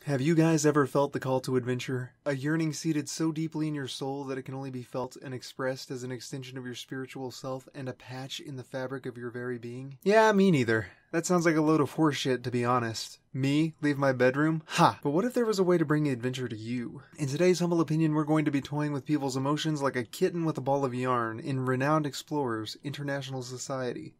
Have you guys ever felt the call to adventure? A yearning seated so deeply in your soul that it can only be felt and expressed as an extension of your spiritual self and a patch in the fabric of your very being? Yeah, me neither. That sounds like a load of horseshit, to be honest. Me? Leave my bedroom? Ha! But what if there was a way to bring adventure to you? In today's humble opinion, we're going to be toying with people's emotions like a kitten with a ball of yarn in Renown Explorers, International Society.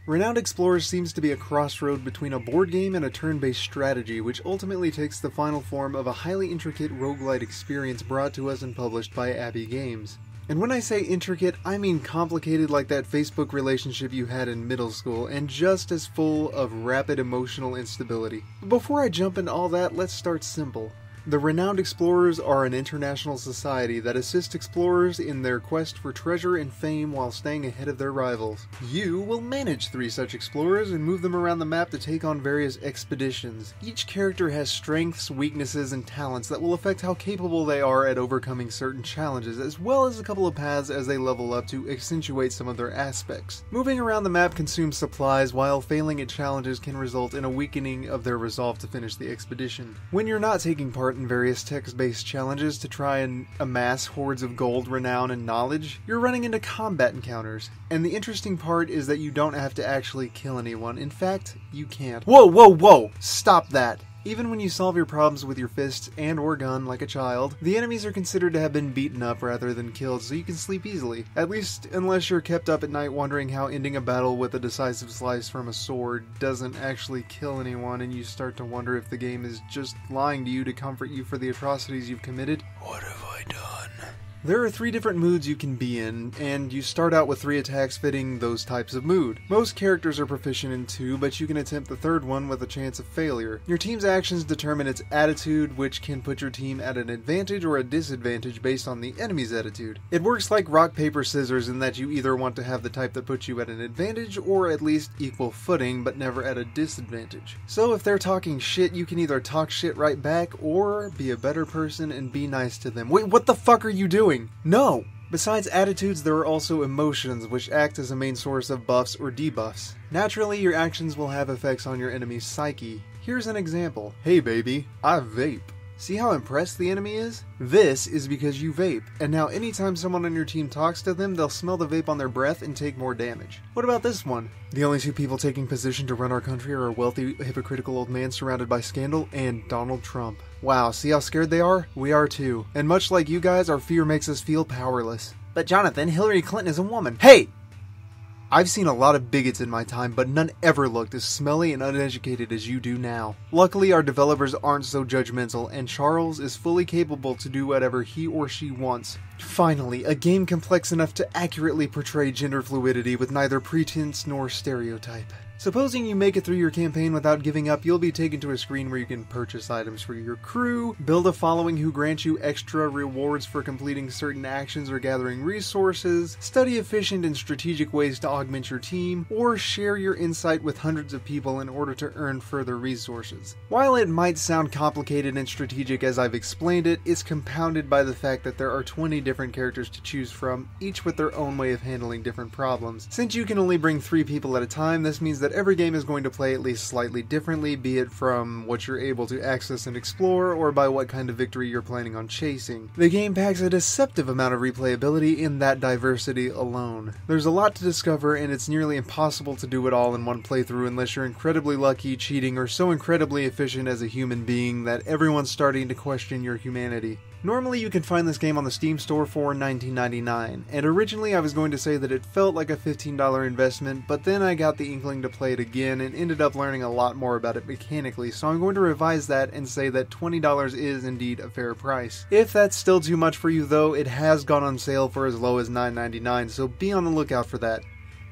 Renown Explorers seems to be a crossroad between a board game and a turn-based strategy, which ultimately takes the final form of a highly intricate roguelite experience brought to us and published by Abby Games. And when I say intricate, I mean complicated like that Facebook relationship you had in middle school, and just as full of rapid emotional instability. But before I jump into all that, let's start simple. The Renowned Explorers are an international society that assists explorers in their quest for treasure and fame while staying ahead of their rivals. You will manage 3 such explorers and move them around the map to take on various expeditions. Each character has strengths, weaknesses, and talents that will affect how capable they are at overcoming certain challenges, as well as a couple of paths as they level up to accentuate some of their aspects. Moving around the map consumes supplies, while failing at challenges can result in a weakening of their resolve to finish the expedition. When you're not taking part in various text-based challenges to try and amass hordes of gold, renown, and knowledge, you're running into combat encounters. And the interesting part is that you don't have to actually kill anyone. In fact, you can't. Whoa, whoa, whoa! Stop that! Even when you solve your problems with your fists and or gun like a child, the enemies are considered to have been beaten up rather than killed, so you can sleep easily. At least unless you're kept up at night wondering how ending a battle with a decisive slice from a sword doesn't actually kill anyone, and you start to wonder if the game is just lying to you to comfort you for the atrocities you've committed. What have I done? There are 3 different moods you can be in, and you start out with 3 attacks fitting those types of mood. Most characters are proficient in 2, but you can attempt the 3rd one with a chance of failure. Your team's actions determine its attitude, which can put your team at an advantage or a disadvantage based on the enemy's attitude. It works like rock, paper, scissors in that you either want to have the type that puts you at an advantage or at least equal footing, but never at a disadvantage. So if they're talking shit, you can either talk shit right back or be a better person and be nice to them. Wait, what the fuck are you doing? No! Besides attitudes, there are also emotions, which act as a main source of buffs or debuffs. Naturally, your actions will have effects on your enemy's psyche. Here's an example. Hey baby, I vape. See how impressed the enemy is? This is because you vape, and now anytime someone on your team talks to them, they'll smell the vape on their breath and take more damage. What about this one? The only 2 people taking position to run our country are a wealthy, hypocritical old man surrounded by scandal and Donald Trump. Wow, see how scared they are? We are too. And much like you guys, our fear makes us feel powerless. But Jonathan, Hillary Clinton is a woman. Hey! I've seen a lot of bigots in my time, but none ever looked as smelly and uneducated as you do now. Luckily, our developers aren't so judgmental, and Charles is fully capable to do whatever he or she wants. Finally, a game complex enough to accurately portray gender fluidity with neither pretense nor stereotype. Supposing you make it through your campaign without giving up, you'll be taken to a screen where you can purchase items for your crew, build a following who grants you extra rewards for completing certain actions or gathering resources, study efficient and strategic ways to augment your team, or share your insight with hundreds of people in order to earn further resources. While it might sound complicated and strategic as I've explained it, it's compounded by the fact that there are 20 different characters to choose from, each with their own way of handling different problems. Since you can only bring 3 people at a time, this means that every game is going to play at least slightly differently, be it from what you're able to access and explore, or by what kind of victory you're planning on chasing. The game packs a deceptive amount of replayability in that diversity alone. There's a lot to discover, and it's nearly impossible to do it all in one playthrough unless you're incredibly lucky, cheating, or so incredibly efficient as a human being that everyone's starting to question your humanity. Normally you can find this game on the Steam store for $19.99, and originally I was going to say that it felt like a $15 investment, but then I got the inkling to play it again and ended up learning a lot more about it mechanically, so I'm going to revise that and say that $20 is indeed a fair price. If that's still too much for you though, it has gone on sale for as low as $9.99, so be on the lookout for that.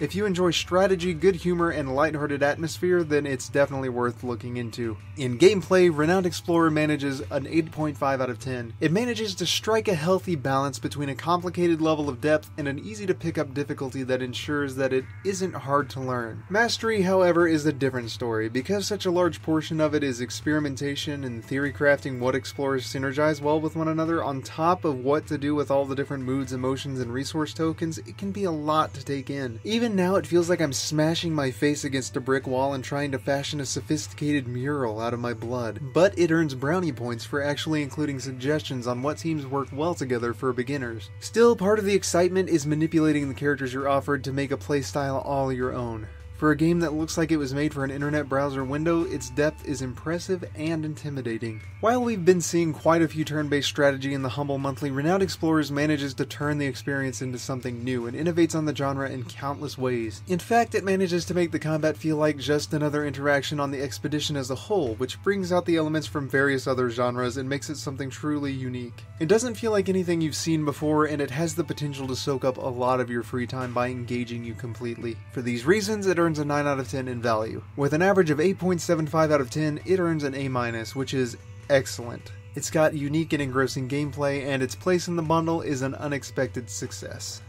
If you enjoy strategy, good humor, and lighthearted atmosphere, then it's definitely worth looking into. In gameplay, Renown Explorer manages an 8.5 out of 10. It manages to strike a healthy balance between a complicated level of depth and an easy to pick up difficulty that ensures that it isn't hard to learn. Mastery, however, is a different story, because such a large portion of it is experimentation and theory crafting what explorers synergize well with one another on top of what to do with all the different moods, emotions, and resource tokens. It can be a lot to take in. Even now it feels like I'm smashing my face against a brick wall and trying to fashion a sophisticated mural out of my blood. But it earns brownie points for actually including suggestions on what teams work well together for beginners. Still, part of the excitement is manipulating the characters you're offered to make a playstyle all your own. For a game that looks like it was made for an internet browser window, its depth is impressive and intimidating. While we've been seeing quite a few turn-based strategy in the humble monthly, Renown Explorers manages to turn the experience into something new and innovates on the genre in countless ways. In fact, it manages to make the combat feel like just another interaction on the expedition as a whole, which brings out the elements from various other genres and makes it something truly unique. It doesn't feel like anything you've seen before, and it has the potential to soak up a lot of your free time by engaging you completely. For these reasons, it earns a 9 out of 10 in value. With an average of 8.75 out of 10, it earns an A-, which is excellent. It's got unique and engrossing gameplay, and its place in the bundle is an unexpected success.